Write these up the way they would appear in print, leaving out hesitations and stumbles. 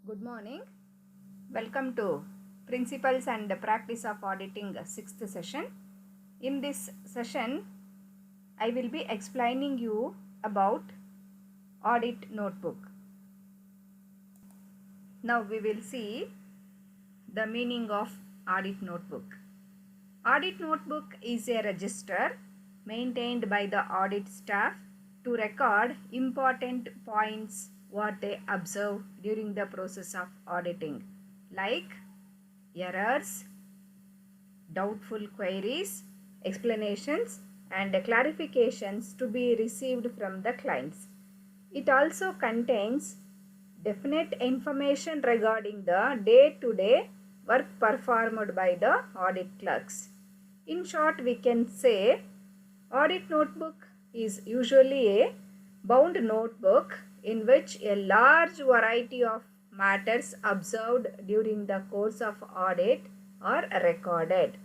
Good morning. Welcome to Principles and Practice of Auditing 6th session. In this session, I will be explaining you about audit notebook. Now we will see the meaning of audit notebook. Audit notebook is a register maintained by the audit staff to record important points what they observe during the process of auditing, like errors, doubtful queries, explanations, and clarifications to be received from the clients. It also contains definite information regarding the day-to-day work performed by the audit clerks. In short, we can say audit notebook is usually a bound notebook in which a large variety of matters observed during the course of audit are recorded.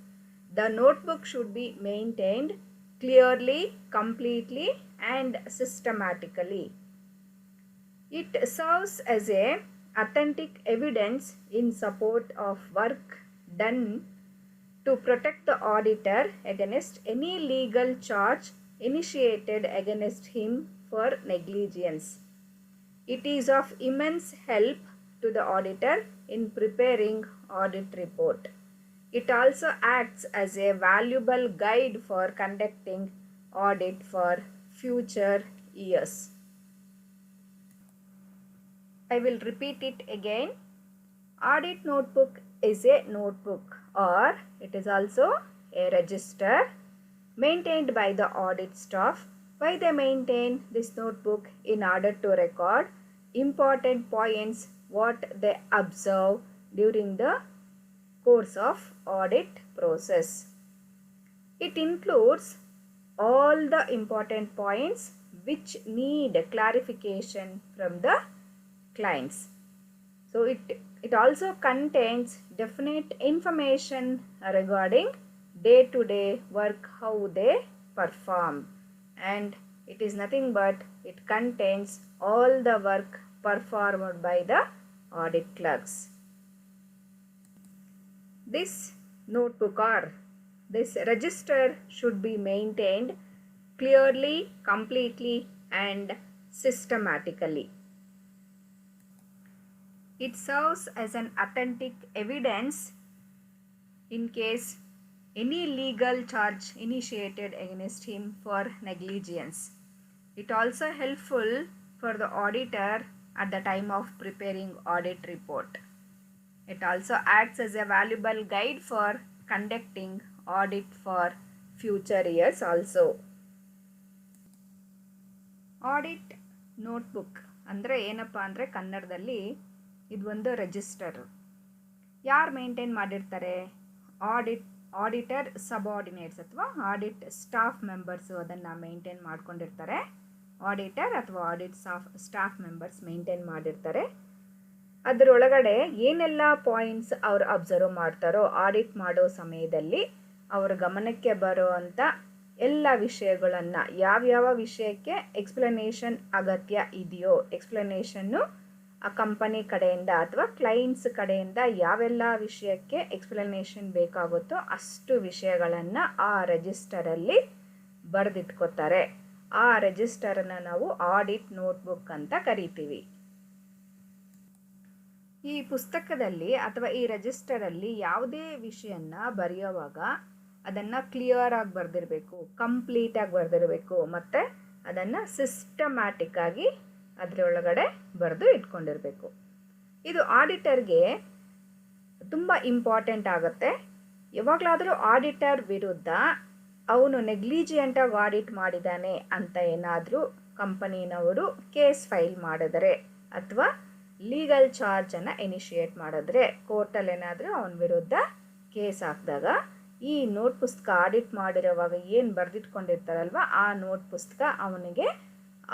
The notebook should be maintained clearly, completely, and systematically. It serves as a authentic evidence in support of work done to protect the auditor against any legal charge initiated against him for negligence. It is of immense help to the auditor in preparing audit report. It also acts as a valuable guide for conducting audit for future years. I will repeat it again. Audit notebook is a notebook, or it is also a register maintained by the audit staff. Why they maintain this notebook? In order to record important points what they observe during the course of audit process. It includes all the important points which need clarification from the clients. So it also contains definite information regarding day-to-day work, how they perform, and it is nothing but it contains all the work performed by the audit clerks. This notebook or this register should be maintained clearly, completely, and systematically. It serves as an authentic evidence in case any legal charge initiated against him for negligence. It also helpful for the auditor at the time of preparing audit report. It also acts as a valuable guide for conducting audit for future years also. Audit notebook ಅಂದರೆ ಏನಪ್ಪ ಅಂದರೆ ಕನ್ನಡದಲ್ಲಿ ಇದು ಒಂದು register. ಯಾರು maintain ಮಾಡಿರ್ತಾರೆ? Auditor subordinates ಅಥವಾ audit staff members ಅದನ್ನು ಮೇಂಟೈನ್ ಮಾಡ್ಕೊಂಡಿರ್ತಾರೆ. ಆಡಿಟರ್ ಅಥವಾ ಆಡಿಟ್ ಸ್ಟಾಫ್ ಮೆಂಬರ್ಸ್ ಮೇಂಟೈನ್ ಮಾಡಿರ್ತಾರೆ. ಅದರೊಳಗಡೆ ಏನೆಲ್ಲ ಪಾಯಿಂಟ್ಸ್ ಅವರು ಅಬ್ಸರ್ವ್ ಮಾಡ್ತಾರೋ ಆಡಿಟ್ ಮಾಡೋ ಸಮಯದಲ್ಲಿ ಅವರ ಗಮನಕ್ಕೆ ಬರುವಂಥ ಎಲ್ಲ ವಿಷಯಗಳನ್ನು, ಯಾವ್ಯಾವ ವಿಷಯಕ್ಕೆ ಎಕ್ಸ್ಪ್ಲನೇಷನ್ ಅಗತ್ಯ ಇದೆಯೋ, ಎಕ್ಸ್ಪ್ಲನೇಷನ್ನು ಆ ಕಂಪನಿ ಕಡೆಯಿಂದ ಅಥವಾ ಕ್ಲೈಂಟ್ಸ್ ಕಡೆಯಿಂದ ಯಾವೆಲ್ಲ ವಿಷಯಕ್ಕೆ ಎಕ್ಸ್ಪ್ಲನೇಷನ್ ಬೇಕಾಗುತ್ತೋ ಅಷ್ಟು ವಿಷಯಗಳನ್ನು ಆ ರಿಜಿಸ್ಟರಲ್ಲಿ ಬರೆದಿಟ್ಕೋತಾರೆ. ಆ ರಿಜಿಸ್ಟರನ್ನು ನಾವು ಆಡಿಟ್ ನೋಟ್ಬುಕ್ ಅಂತ ಕರಿತೀವಿ. ಈ ಪುಸ್ತಕದಲ್ಲಿ ಅಥವಾ ಈ ರಿಜಿಸ್ಟರಲ್ಲಿ ಯಾವುದೇ ವಿಷಯನ ಬರೆಯುವಾಗ ಅದನ್ನು ಕ್ಲಿಯರಾಗಿ ಬರೆದಿರಬೇಕು, ಕಂಪ್ಲೀಟಾಗಿ ಬರೆದಿರಬೇಕು, ಮತ್ತು ಅದನ್ನು ಸಿಸ್ಟಮ್ಯಾಟಿಕ್ಕಾಗಿ ಅದರೊಳಗಡೆ ಬರೆದು ಇಟ್ಕೊಂಡಿರಬೇಕು. ಇದು ಆಡಿಟರ್ಗೆ ತುಂಬ ಇಂಪಾರ್ಟೆಂಟ್ ಆಗುತ್ತೆ. ಯಾವಾಗಲಾದರೂ ಆಡಿಟರ್ ವಿರುದ್ಧ ಅವನು ನೆಗ್ಲಿಜಿಯೆಂಟಾಗಿ ಆಡಿಟ್ ಮಾಡಿದ್ದಾನೆ ಅಂತ ಏನಾದರೂ ಕಂಪನಿನವರು ಕೇಸ್ ಫೈಲ್ ಮಾಡಿದರೆ ಅಥವಾ ಲೀಗಲ್ ಚಾರ್ಜನ್ನು ಇನಿಷಿಯೇಟ್ ಮಾಡಿದ್ರೆ, ಕೋರ್ಟಲ್ಲಿ ಏನಾದರೂ ಅವನ ವಿರುದ್ಧ ಕೇಸ್ ಹಾಕಿದಾಗ ಈ ನೋಟ್ ಪುಸ್ತಕ ಆಡಿಟ್ ಮಾಡಿರೋವಾಗ ಏನು ಬರೆದಿಟ್ಕೊಂಡಿರ್ತಾರಲ್ವ ಆ ನೋಟ್ ಪುಸ್ತಕ ಅವನಿಗೆ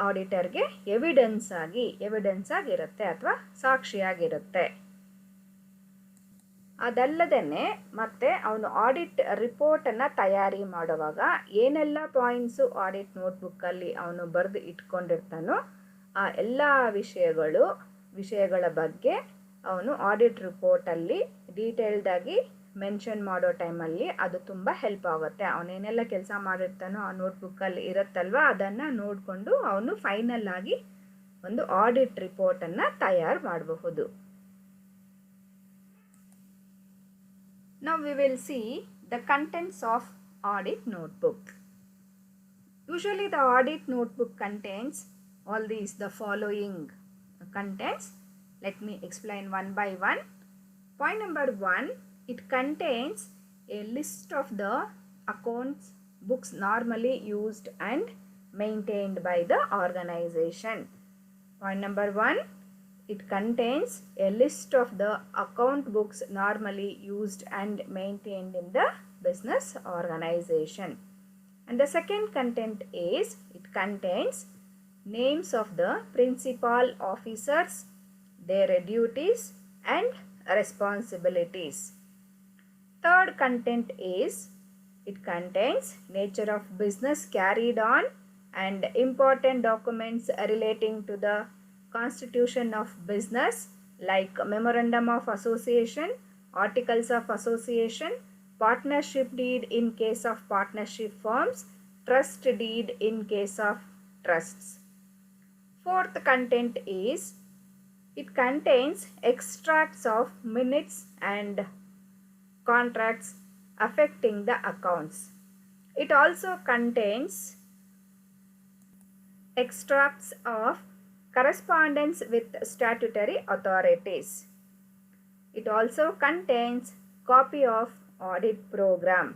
ಆಡಿಟರ್ಗೆ ಎವಿಡೆನ್ಸ್ ಆಗಿರುತ್ತೆ ಅಥವಾ ಸಾಕ್ಷಿಯಾಗಿರುತ್ತೆ. ಅದಲ್ಲದೇ ಮತ್ತೆ ಅವನು ಆಡಿಟ್ ರಿಪೋರ್ಟನ್ನು ತಯಾರಿ ಮಾಡುವಾಗ ಏನೆಲ್ಲ ಪಾಯಿಂಟ್ಸು ಆಡಿಟ್ ನೋಟ್ಬುಕ್ಕಲ್ಲಿ ಅವನು ಬರೆದು ಇಟ್ಕೊಂಡಿರ್ತಾನೋ ಆ ಎಲ್ಲ ವಿಷಯಗಳ ಬಗ್ಗೆ ಅವನು ಆಡಿಟ್ ರಿಪೋರ್ಟಲ್ಲಿ ಡೀಟೇಲ್ಡಾಗಿ ಮೆನ್ಷನ್ ಮಾಡೋ ಟೈಮಲ್ಲಿ ಅದು ತುಂಬ ಹೆಲ್ಪ್ ಆಗುತ್ತೆ. ಅವನೇನೆಲ್ಲ ಕೆಲಸ ಮಾಡಿರ್ತಾನೋ ಆ ನೋಟ್ಬುಕ್ಕಲ್ಲಿ ಇರುತ್ತಲ್ವ, ಅದನ್ನು ನೋಡಿಕೊಂಡು ಅವನು ಫೈನಲ್ ಆಗಿ ಒಂದು ಆಡಿಟ್ ರಿಪೋರ್ಟನ್ನು ತಯಾರು ಮಾಡಬಹುದು. Now we will see the contents of audit notebook. Usually the audit notebook contains all these the following contents. Let me explain one by one. Point number 1, it contains a list of the accounts books normally used and maintained by the organization. Point number 1, it contains a list of the account books normally used and maintained in the business organization. And the second content is, it contains names of the principal officers, their duties and responsibilities. Third content is, it contains nature of business carried on and important documents relating to the constitution of business like memorandum of association, articles of association, partnership deed in case of partnership firms, trust deed in case of trusts. Fourth content is, it contains extracts of minutes and contracts affecting the accounts. It also contains extracts of correspondence with statutory authorities. It also contains copy of audit program.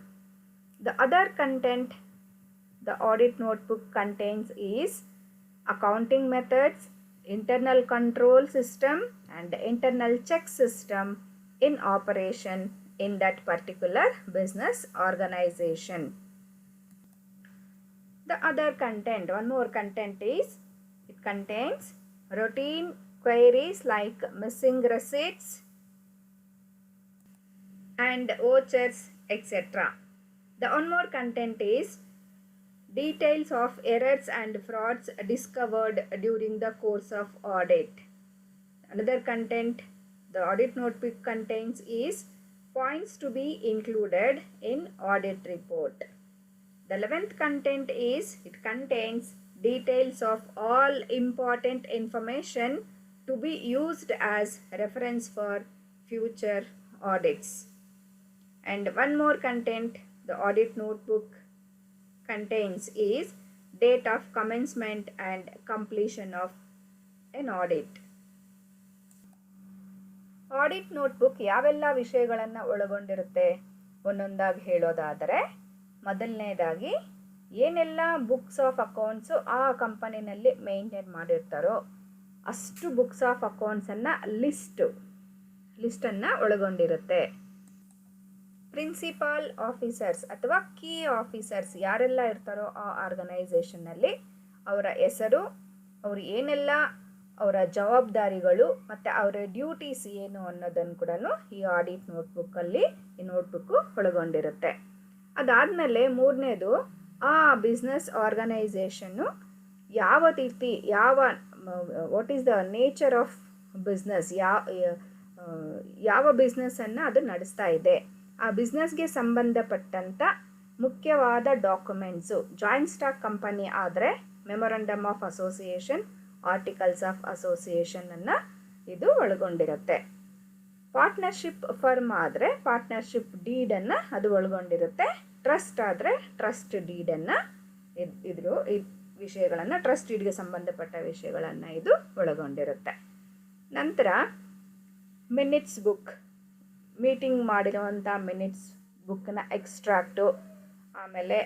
The other content the audit notebook contains is accounting methods, internal control system and internal check system in operation in that particular business organization. The other content, one more content is, it contains routine queries like missing receipts and vouchers, etc. The one more content is details of errors and frauds discovered during the course of audit. Another content the audit notebook contains is points to be included in audit report. The 11th content is, it contains details of all important information to be used as reference for future audits. And one more content the audit notebook contains is date of commencement and completion of an audit. Audit notebook ಯಾವೆಲ್ಲ ವಿಷಯಗಳನ್ನು ಒಳಗೊಂಡಿರುತ್ತೆ ಒಂದೊಂದಾಗಿ ಹೇಳೋದಾದರೆ, ಮೊದಲನೇದಾಗಿ ಏನೆಲ್ಲ books of accounts ಆ ಕಂಪನಿನಲ್ಲಿ maintain ಮಾಡಿರ್ತಾರೋ ಅಷ್ಟು books of ಅಕೌಂಟ್ಸನ್ನು ಲಿಸ್ಟನ್ನು ಒಳಗೊಂಡಿರುತ್ತೆ. ಪ್ರಿನ್ಸಿಪಾಲ್ ಆಫೀಸರ್ಸ್ ಅಥವಾ ಕೀ ಆಫೀಸರ್ಸ್ ಯಾರೆಲ್ಲ ಇರ್ತಾರೋ ಆ ಆರ್ಗನೈಸೇಷನ್ನಲ್ಲಿ ಅವರ ಹೆಸರು, ಅವರು ಏನೆಲ್ಲ ಅವರ ಜವಾಬ್ದಾರಿಗಳು ಮತ್ತು ಅವರ ಡ್ಯೂಟೀಸ್ ಏನು ಅನ್ನೋದನ್ನು ಕೂಡ ಈ ಆಡಿಟ್ ನೋಟ್ಬುಕ್ಕು ಒಳಗೊಂಡಿರುತ್ತೆ. ಅದಾದಮೇಲೆ ಮೂರನೇದು, ಆ ಬಿಸ್ನೆಸ್ ಆರ್ಗನೈಸೇಷನ್ನು ಯಾವ ರೀತಿ what is the nature of business, ಯಾವ ಬಿಸ್ನೆಸ್ಸನ್ನು ಅದು ನಡೆಸ್ತಾ ಇದೆ, ಆ ಬಿಸ್ನೆಸ್ಗೆ ಸಂಬಂಧಪಟ್ಟಂಥ ಮುಖ್ಯವಾದ ಡಾಕ್ಯುಮೆಂಟ್ಸು. ಜಾಯಿಂಟ್ ಸ್ಟಾಕ್ ಕಂಪನಿ ಆದರೆ memorandum of association, articles of ಅಸೋಸಿಯೇಷನನ್ನು ಇದು ಒಳಗೊಂಡಿರುತ್ತೆ. ಪಾರ್ಟ್ನರ್ಶಿಪ್ ಫರ್ಮ್ ಆದರೆ ಪಾರ್ಟ್ನರ್ಶಿಪ್ ಡೀಡನ್ನು ಅದು ಒಳಗೊಂಡಿರುತ್ತೆ. ಟ್ರಸ್ಟ್ ಆದರೆ ಟ್ರಸ್ಟ್ ಡೀಡನ್ನು ವಿಷಯಗಳನ್ನು, ಟ್ರಸ್ಟ್ ಡೀಡ್ಗೆ ಸಂಬಂಧಪಟ್ಟ ವಿಷಯಗಳನ್ನು ಇದು ಒಳಗೊಂಡಿರುತ್ತೆ. ನಂತರ ಮಿನಿಟ್ಸ್ ಬುಕ್, ಮೀಟಿಂಗ್ ಮಾಡಿರುವಂಥ ಮಿನಿಟ್ಸ್ ಬುಕ್ನ ಎಕ್ಸ್ಟ್ರಾಕ್ಟು, ಆಮೇಲೆ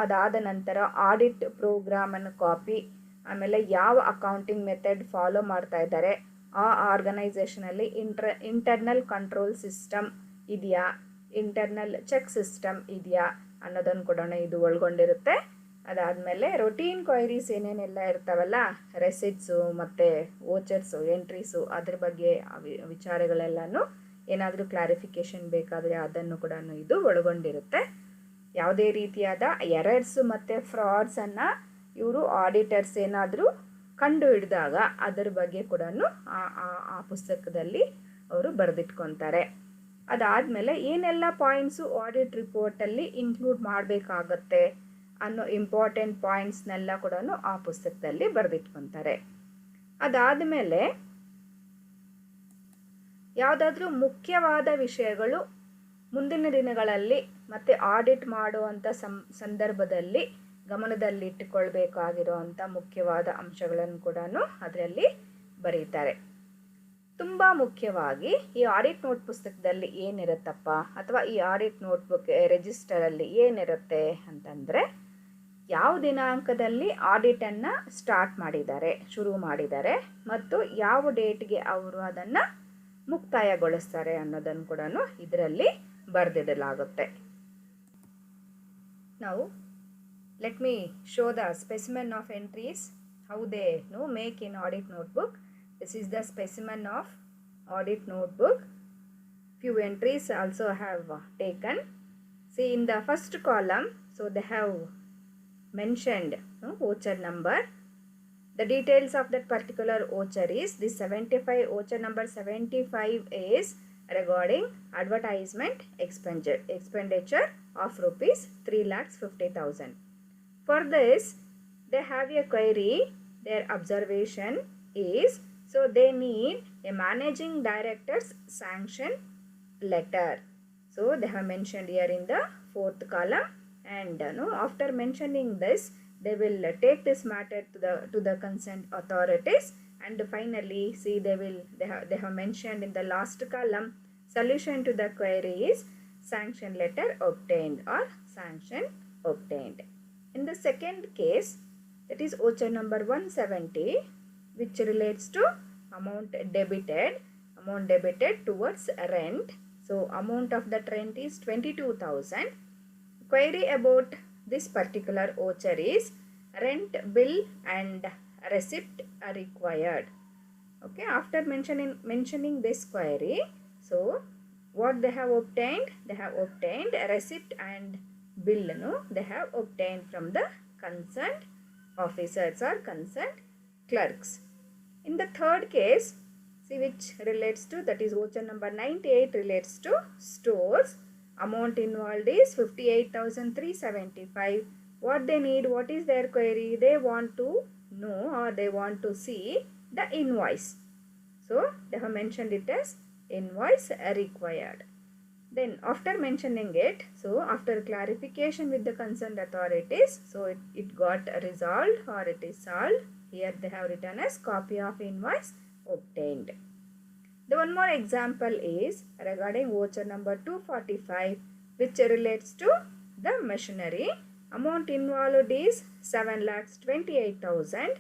ಅದಾದ ನಂತರ ಆಡಿಟ್ ಪ್ರೋಗ್ರಾಮನ್ನು ಕಾಪಿ, ಆಮೇಲೆ ಯಾವ ಅಕೌಂಟಿಂಗ್ ಮೆಥಡ್ ಫಾಲೋ ಮಾಡ್ತಾ ಇದ್ದಾರೆ, ಆ ಆರ್ಗನೈಸೇಷನಲ್ಲಿ ಇಂಟರ್ನಲ್ ಕಂಟ್ರೋಲ್ ಸಿಸ್ಟಮ್ ಇದೆಯಾ, ಇಂಟರ್ನಲ್ ಚೆಕ್ ಸಿಸ್ಟಮ್ ಇದೆಯಾ ಅನ್ನೋದನ್ನು ಕೂಡ ಇದು ಒಳಗೊಂಡಿರುತ್ತೆ. ಅದಾದಮೇಲೆ ರೊಟೀನ್ ಕ್ವೈರೀಸ್ ಏನೇನೆಲ್ಲ ಇರ್ತಾವಲ್ಲ, ರೆಸಿಟ್ಸು ಮತ್ತು ವೋಚರ್ಸು, ಎಂಟ್ರೀಸು, ಅದ್ರ ಬಗ್ಗೆ ವಿಚಾರಗಳೆಲ್ಲನೂ ಏನಾದರೂ ಕ್ಲಾರಿಫಿಕೇಷನ್ ಬೇಕಾದರೆ ಅದನ್ನು ಕೂಡ ಇದು ಒಳಗೊಂಡಿರುತ್ತೆ. ಯಾವುದೇ ರೀತಿಯಾದ ಎರರ್ಸು ಮತ್ತು ಫ್ರಾಡ್ಸನ್ನು ಇವರು ಆಡಿಟರ್ಸ್ ಏನಾದರೂ ಕಂಡು ಹಿಡಿದಾಗ ಅದರ ಬಗ್ಗೆ ಕೂಡ ಆ ಪುಸ್ತಕದಲ್ಲಿ ಅವರು ಬರೆದಿಟ್ಕೊತಾರೆ. ಅದಾದಮೇಲೆ ಏನೆಲ್ಲ ಪಾಯಿಂಟ್ಸು ಆಡಿಟ್ ರಿಪೋರ್ಟಲ್ಲಿ ಇನ್ಕ್ಲೂಡ್ ಮಾಡಬೇಕಾಗತ್ತೆ ಅನ್ನೋ ಇಂಪಾರ್ಟೆಂಟ್ ಪಾಯಿಂಟ್ಸ್ನೆಲ್ಲ ಕೂಡ ಆ ಪುಸ್ತಕದಲ್ಲಿ ಬರೆದಿಟ್ಕೊತಾರೆ. ಅದಾದಮೇಲೆ ಯಾವುದಾದ್ರೂ ಮುಖ್ಯವಾದ ವಿಷಯಗಳು ಮುಂದಿನ ದಿನಗಳಲ್ಲಿ ಮತ್ತು ಆಡಿಟ್ ಮಾಡುವಂಥ ಸಂದರ್ಭದಲ್ಲಿ ಗಮನದಲ್ಲಿಟ್ಟುಕೊಳ್ಬೇಕಾಗಿರುವಂಥ ಮುಖ್ಯವಾದ ಅಂಶಗಳನ್ನು ಕೂಡ ಅದರಲ್ಲಿ ಬರೀತಾರೆ. ತುಂಬ ಮುಖ್ಯವಾಗಿ ಈ ಆಡಿಟ್ ನೋಟ್ ಪುಸ್ತಕದಲ್ಲಿ ಏನಿರುತ್ತಪ್ಪ ಅಥವಾ ಈ ಆಡಿಟ್ ನೋಟ್ಬುಕ್ ರಿಜಿಸ್ಟರಲ್ಲಿ ಏನಿರುತ್ತೆ ಅಂತಂದರೆ, ಯಾವ ದಿನಾಂಕದಲ್ಲಿ ಆಡಿಟನ್ನು ಸ್ಟಾರ್ಟ್ ಮಾಡಿದ್ದಾರೆ, ಶುರು ಮಾಡಿದ್ದಾರೆ, ಮತ್ತು ಯಾವ ಡೇಟ್ಗೆ ಅವರು ಅದನ್ನು ಮುಕ್ತಾಯಗೊಳಿಸ್ತಾರೆ ಅನ್ನೋದನ್ನು ಕೂಡ ಇದರಲ್ಲಿ ಬರೆದಿಡಲಾಗುತ್ತೆ. ನಾವು let me show the specimen of entries how they make in audit notebook. This is the specimen of audit notebook. Few entries also have taken. See, in the first column, so they have mentioned voucher number. The details of that particular voucher is this 75 voucher number 75 is regarding advertisement expenditure of rupees 3,50,000. For this, they have a query. Their observation is, so they need a managing director's sanction letter. So they have mentioned here in the fourth column, and after mentioning this, they will take this matter to the concerned authorities, and finally see they have mentioned in the last column, solution to the query is sanction letter obtained or sanction obtained. In the second case, that is voucher number 170, which relates to amount debited towards rent. So amount of that rent is 22,000. Query about this particular voucher is rent bill and receipt are required. Okay, after mentioning this query, so what they have obtained? They have obtained a receipt and bill. They have obtained from the concerned officers or concerned clerks. In the third case, see, which relates to, that is voucher number 98 relates to stores. Amount involved is 58,375. What they need, what is their query? They want to know or they want to see the invoice. So they have mentioned it as invoice required. Then after mentioning it, so after clarification with the concerned authorities, so it got resolved or it is solved. Here they have written as copy of invoice obtained. The one more example is regarding voucher number 245, which relates to the machinery. Amount involved is 7,28,000,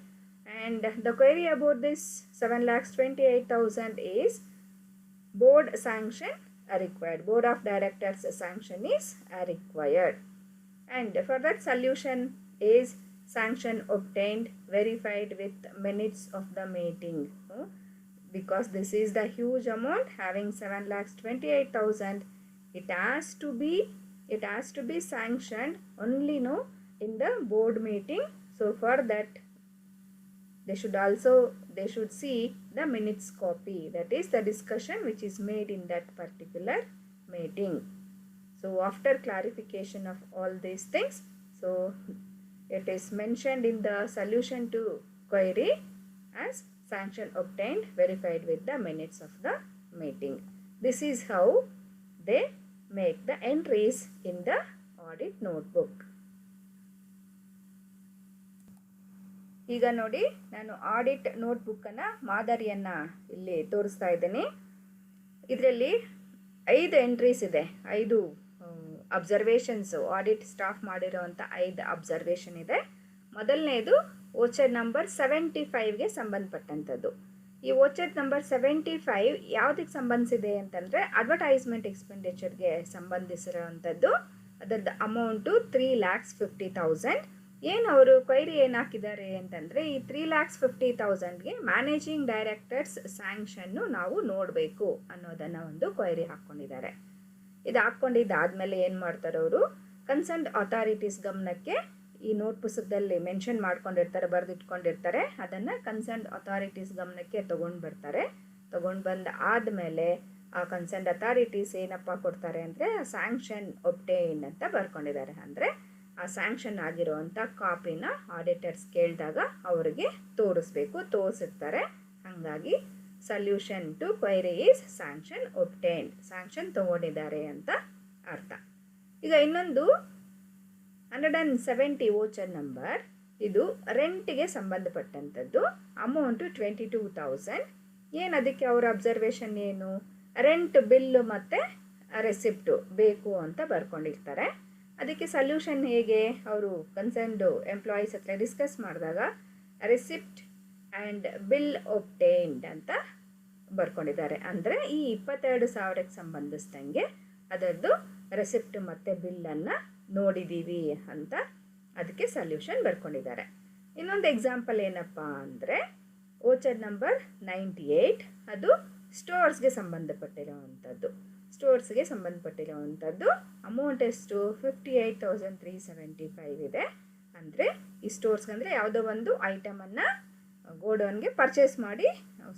and the query about this 7,28,000 is board sanction required. Board of directors sanction is required, and for that solution is sanction obtained verified with minutes of the meeting. Because this is the huge amount having 7,28,000, it has to be sanctioned only in the board meeting. So for that they should see the minutes copy, that is the discussion which is made in that particular meeting. So after clarification of all these things, so it is mentioned in the solution to query as sanction obtained verified with the minutes of the meeting. This is how they make the entries in the audit notebook. ಈಗ ನೋಡಿ, ನಾನು audit ನೋಟ್ಬುಕ್ಕನ್ನು ಮಾದರಿಯನ್ನು ಇಲ್ಲಿ ತೋರಿಸ್ತಾ ಇದ್ದೀನಿ. ಇದರಲ್ಲಿ 5 entries ಇದೆ, 5 ಅಬ್ಸರ್ವೇಷನ್ಸು, audit staff ಮಾಡಿರೋವಂಥ 5 observation ಇದೆ. ಮೊದಲನೇದು ವೋಚರ್ ನಂಬರ್ 75ಗೆ ಸಂಬಂಧಪಟ್ಟಂಥದ್ದು. ಈ ವೋಚರ್ ನಂಬರ್ 75 ಯಾವುದಕ್ಕೆ ಸಂಬಂಧಿಸಿದೆ ಅಂತಂದರೆ ಅಡ್ವರ್ಟೈಸ್ಮೆಂಟ್ ಎಕ್ಸ್ಪೆಂಡಿಚರ್ಗೆ ಸಂಬಂಧಿಸಿರೋವಂಥದ್ದು. ಅದರದ್ದು ಅಮೌಂಟು 3,50,000. ಏನು ಅವರು ಕ್ವೈರಿ ಏನು ಹಾಕಿದ್ದಾರೆ ಅಂತಂದರೆ, ಈ 3,50,000ಗೆ ಮ್ಯಾನೇಜಿಂಗ್ ಡೈರೆಕ್ಟರ್ಸ್ ಸ್ಯಾಂಕ್ಷನ್ನು ನಾವು ನೋಡಬೇಕು ಅನ್ನೋದನ್ನು ಒಂದು ಕ್ವೈರಿ ಹಾಕ್ಕೊಂಡಿದ್ದಾರೆ. ಇದು ಹಾಕ್ಕೊಂಡಿದ್ದಾದಮೇಲೆ ಏನು ಮಾಡ್ತಾರೆ ಅವರು, ಕನ್ಸರ್ನ್ಡ್ ಅಥಾರಿಟೀಸ್ ಗಮನಕ್ಕೆ ಈ ನೋಟ್ ಪುಸ್ತಕದಲ್ಲಿ ಮೆನ್ಷನ್ ಮಾಡ್ಕೊಂಡಿರ್ತಾರೆ, ಬರೆದಿಟ್ಕೊಂಡಿರ್ತಾರೆ. ಅದನ್ನು ಕನ್ಸರ್ನ್ ಅಥಾರಿಟೀಸ್ ಗಮನಕ್ಕೆ ತೊಗೊಂಡು ಬರ್ತಾರೆ. ತೊಗೊಂಡು ಬಂದು ಆದಮೇಲೆ ಆ ಕನ್ಸರ್ನ್ ಅಥಾರಿಟೀಸ್ ಏನಪ್ಪ ಕೊಡ್ತಾರೆ ಅಂದರೆ ಸ್ಯಾಂಕ್ಷನ್ ಒಬ್ಟೈನ್ ಅಂತ ಬರ್ಕೊಂಡಿದ್ದಾರೆ. ಅಂದರೆ ಆ ಸ್ಯಾಂಕ್ಷನ್ ಆಗಿರುವಂಥ ಕಾಪಿನ ಆಡಿಟರ್ಸ್ ಕೇಳಿದಾಗ ಅವರಿಗೆ ತೋರಿಸ್ಬೇಕು, ತೋರಿಸಿರ್ತಾರೆ. ಹಾಗಾಗಿ solution to query is sanction obtained, sanction ತೊಗೊಂಡಿದ್ದಾರೆ ಅಂತ ಅರ್ಥ. ಈಗ ಇನ್ನೊಂದು 170 ವೋಚರ್ ನಂಬರ್, ಇದು ರೆಂಟಿಗೆ ಸಂಬಂಧಪಟ್ಟಂಥದ್ದು. ಅಮೌಂಟು 22,000. ಏನು ಅದಕ್ಕೆ ಅವರ ಅಬ್ಸರ್ವೇಷನ್ ಏನು, ರೆಂಟ್ ಬಿಲ್ಲು ಮತ್ತು ರೆಸಿಪ್ಟು ಬೇಕು ಅಂತ ಬರ್ಕೊಂಡಿರ್ತಾರೆ. ಅದಕ್ಕೆ ಸಲ್ಯೂಷನ್ ಹೇಗೆ, ಅವರು ಕನ್ಸರ್ನ್ಡು ಎಂಪ್ಲಾಯೀಸ್ ಹತ್ರ ಡಿಸ್ಕಸ್ ಮಾಡಿದಾಗ ರೆಸಿಪ್ಟ್ ಆ್ಯಂಡ್ ಬಿಲ್ ಒಬ್ಟೈನ್ಡ್ ಅಂತ ಬರ್ಕೊಂಡಿದ್ದಾರೆ. ಅಂದರೆ ಈ 22,000ಕ್ಕೆ ಸಂಬಂಧಿಸಿದಂಗೆ ಅದರದ್ದು ರೆಸಿಪ್ಟ್ ಮತ್ತು ಬಿಲ್ಲನ್ನು ನೋಡಿದ್ದೀವಿ ಅಂತ ಅದಕ್ಕೆ ಸಲ್ಯೂಷನ್ ಬರ್ಕೊಂಡಿದ್ದಾರೆ. ಇನ್ನೊಂದು ಎಕ್ಸಾಂಪಲ್ ಏನಪ್ಪ ಅಂದರೆ ವೋಚರ್ ನಂಬರ್ 98, ಅದು ಸ್ಟೋರ್ಸ್ಗೆ ಸಂಬಂಧಪಟ್ಟಿರೋವಂಥದ್ದು. ಸ್ಟೋರ್ಸ್ಗೆ ಸಂಬಂಧಪಟ್ಟಿರೋವಂಥದ್ದು ಅಮೌಂಟ್ ಎಷ್ಟು 58,375 ಇದೆ. ಅಂದರೆ ಈ ಸ್ಟೋರ್ಸ್ಗೆ ಅಂದರೆ ಯಾವುದೋ ಒಂದು ಐಟಮನ್ನು ಗೋಡೌನ್ಗೆ ಪರ್ಚೇಸ್ ಮಾಡಿ,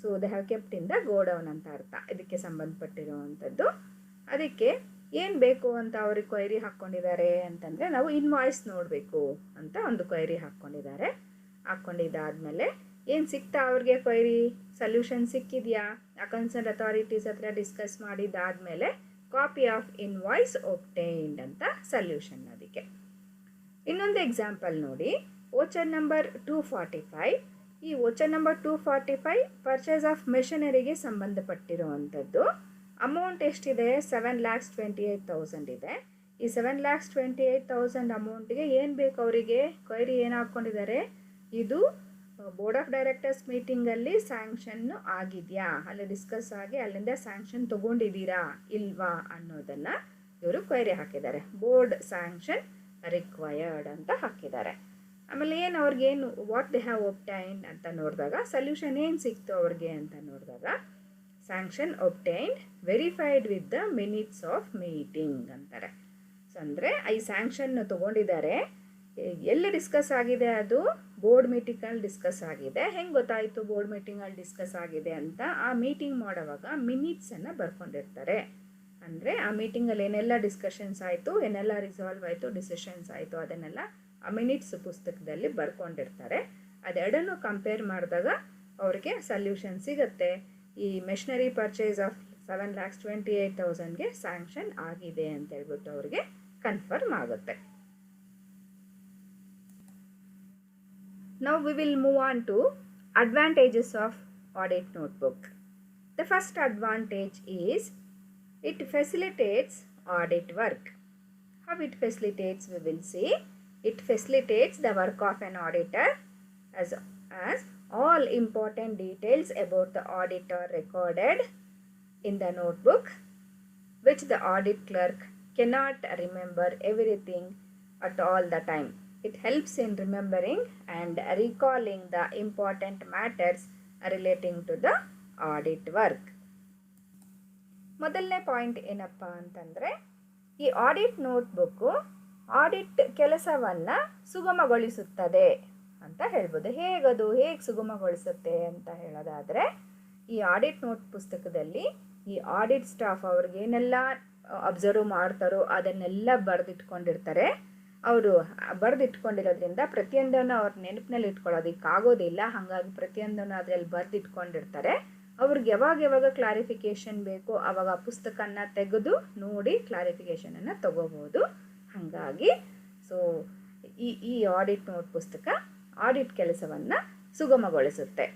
so they have kept in the godown ಅಂತ ಅರ್ಥ. ಇದಕ್ಕೆ ಸಂಬಂಧಪಟ್ಟಿರುವಂಥದ್ದು. ಅದಕ್ಕೆ ಏನು ಬೇಕು ಅಂತ ಅವ್ರಿಗೆ ಕ್ವೈರಿ ಹಾಕ್ಕೊಂಡಿದ್ದಾರೆ ಅಂತಂದರೆ, ನಾವು ಇನ್ವಾಯ್ಸ್ ನೋಡಬೇಕು ಅಂತ ಒಂದು ಕ್ವೈರಿ ಹಾಕ್ಕೊಂಡಿದ್ದಾದಮೇಲೆ ಏನು ಸಿಗ್ತಾ ಅವ್ರಿಗೆ ಕ್ವೈರಿ ಸಲ್ಯೂಷನ್ ಸಿಕ್ಕಿದೆಯಾ, ಆ ಕನ್ಸರ್ನ್ ಅಥಾರಿಟೀಸ್ ಹತ್ರ ಡಿಸ್ಕಸ್ ಮಾಡಿದ್ದಾದಮೇಲೆ ಕಾಪಿ ಆಫ್ ಇನ್ವಾಯ್ಸ್ ಒಬ್ಟೈನ್ಡ್ ಅಂತ ಸಲ್ಯೂಷನ್. ಅದಕ್ಕೆ ಇನ್ನೊಂದು ಎಕ್ಸಾಂಪಲ್ ನೋಡಿ, ವೋಚರ್ ನಂಬರ್ 245. ಈ ವೋಚರ್ ನಂಬರ್ 245 ಪರ್ಚೇಸ್ ಆಫ್ ಮೆಷಿನರಿಗೆ ಸಂಬಂಧಪಟ್ಟಿರುವಂಥದ್ದು. ಅಮೌಂಟ್ ಎಷ್ಟಿದೆ 7,28,000 ಇದೆ. ಈ 7,28,000 ಅಮೌಂಟಿಗೆ ಏನು ಬೇಕು ಅವರಿಗೆ, ಕ್ವೈರಿ ಏನು ಹಾಕ್ಕೊಂಡಿದ್ದಾರೆ, ಇದು ಬೋರ್ಡ್ ಆಫ್ ಡೈರೆಕ್ಟರ್ಸ್ ಮೀಟಿಂಗಲ್ಲಿ ಸ್ಯಾಂಕ್ಷನ್ನು ಆಗಿದೆಯಾ, ಅಲ್ಲಿ ಡಿಸ್ಕಸ್ ಆಗಿ ಅಲ್ಲಿಂದ ಸ್ಯಾಂಕ್ಷನ್ ತೊಗೊಂಡಿದ್ದೀರಾ ಇಲ್ವಾ ಅನ್ನೋದನ್ನು ಇವರು ಕ್ವೈರಿ ಹಾಕಿದ್ದಾರೆ. ಬೋರ್ಡ್ ಸ್ಯಾಂಕ್ಷನ್ ರಿಕ್ವಯರ್ಡ್ ಅಂತ ಹಾಕಿದ್ದಾರೆ. ಆಮೇಲೆ ಏನು ಅವ್ರಿಗೇನು ವಾಟ್ ದೇ ಹ್ಯಾವ್ ಒಬ್ಟೈನ್ಡ್ ಅಂತ ನೋಡಿದಾಗ ಸಲ್ಯೂಷನ್ ಏನು ಸಿಕ್ತು ಅವ್ರಿಗೆ ಅಂತ ನೋಡಿದಾಗ sanction obtained verified with the minutes of meeting ಅಂತಾರೆ. ಸೊ ಅಂದರೆ ಈ ಸ್ಯಾಂಕ್ಷನ್ ತೊಗೊಂಡಿದ್ದಾರೆ, ಎಲ್ಲಿ ಡಿಸ್ಕಸ್ ಆಗಿದೆ, ಅದು ಬೋರ್ಡ್ ಮೀಟಿಂಗಲ್ಲಿ ಡಿಸ್ಕಸ್ ಆಗಿದೆ. ಹೆಂಗೆ ಗೊತ್ತಾಯಿತು ಬೋರ್ಡ್ ಮೀಟಿಂಗಲ್ಲಿ ಡಿಸ್ಕಸ್ ಆಗಿದೆ ಅಂತ, ಆ ಮೀಟಿಂಗ್ ಮಾಡೋವಾಗ ಮಿನಿಟ್ಸನ್ನು ಬರ್ಕೊಂಡಿರ್ತಾರೆ. ಅಂದರೆ ಆ ಮೀಟಿಂಗಲ್ಲಿ ಏನೆಲ್ಲ ಡಿಸ್ಕಷನ್ಸ್ ಆಯಿತು, ಏನೆಲ್ಲ ರಿಸಾಲ್ವ್ ಆಯಿತು, ಡಿಸಿಷನ್ಸ್ ಆಯಿತು, ಅದನ್ನೆಲ್ಲ ಆ ಮಿನಿಟ್ಸ್ ಪುಸ್ತಕದಲ್ಲಿ ಬರ್ಕೊಂಡಿರ್ತಾರೆ. ಅದೆರಡನ್ನು ಕಂಪೇರ್ ಮಾಡಿದಾಗ ಅವ್ರಿಗೆ ಸಲ್ಯೂಷನ್ ಸಿಗುತ್ತೆ. ಈ ಮೆಷಿನರಿ ಪರ್ಚೇಸ್ ಆಫ್ 7,28,000ಗೆ ಸ್ಯಾಂಕ್ಷನ್ ಆಗಿದೆ ಅಂತ ಹೇಳ್ಬಿಟ್ಟು ಅವ್ರಿಗೆ ಕನ್ಫರ್ಮ್ ಆಗುತ್ತೆ. Now we will move on to advantages of audit notebook. The first advantage is it facilitates audit work. How it facilitates we will see. It facilitates the work of an auditor as all important details about the auditor recorded in the notebook, which the audit clerk cannot remember everything at all the time. It helps in remembering and recalling the important matters relating to the audit work. ಮೊದಲನೇ point ಏನಪ್ಪ ಅಂತಂದರೆ, ಈ audit notebook audit ಕೆಲಸವನ್ನು ಸುಗಮಗೊಳಿಸುತ್ತದೆ ಅಂತ ಹೇಳ್ಬೋದು. ಹೇಗೆ ಸುಗಮಗೊಳಿಸುತ್ತೆ ಅಂತ ಹೇಳೋದಾದರೆ, ಈ ಆಡಿಟ್ ನೋಟ್ ಪುಸ್ತಕದಲ್ಲಿ ಈ ಆಡಿಟ್ ಸ್ಟಾಫ್ ಅವ್ರಿಗೇನೆಲ್ಲ ಅಬ್ಸರ್ವ್ ಮಾಡ್ತಾರೋ ಅದನ್ನೆಲ್ಲ ಬರೆದಿಟ್ಕೊಂಡಿರ್ತಾರೆ. ಅವರು ಬರೆದಿಟ್ಕೊಂಡಿರೋದ್ರಿಂದ ಪ್ರತಿಯೊಂದನ್ನು ಅವ್ರ ನೆನಪಿನಲ್ಲಿ ಇಟ್ಕೊಳ್ಳೋದಕ್ಕಾಗೋದಿಲ್ಲ. ಹಾಗಾಗಿ ಪ್ರತಿಯೊಂದನ್ನು ಅದರಲ್ಲಿ ಬರೆದಿಟ್ಕೊಂಡಿರ್ತಾರೆ. ಅವ್ರಿಗೆ ಯಾವಾಗ ಕ್ಲಾರಿಫಿಕೇಷನ್ ಬೇಕೋ ಆವಾಗ ಆ ಪುಸ್ತಕನ ತೆಗೆದು ನೋಡಿ ಕ್ಲಾರಿಫಿಕೇಷನನ್ನು ತಗೋಬೋದು. ಹಾಗಾಗಿ ಸೊ ಈ ಆಡಿಟ್ ನೋಟ್ ಪುಸ್ತಕ ಆಡಿಟ್ ಕೆಲಸವನ್ನು ಸುಗಮಗೊಳಿಸುತ್ತೆ.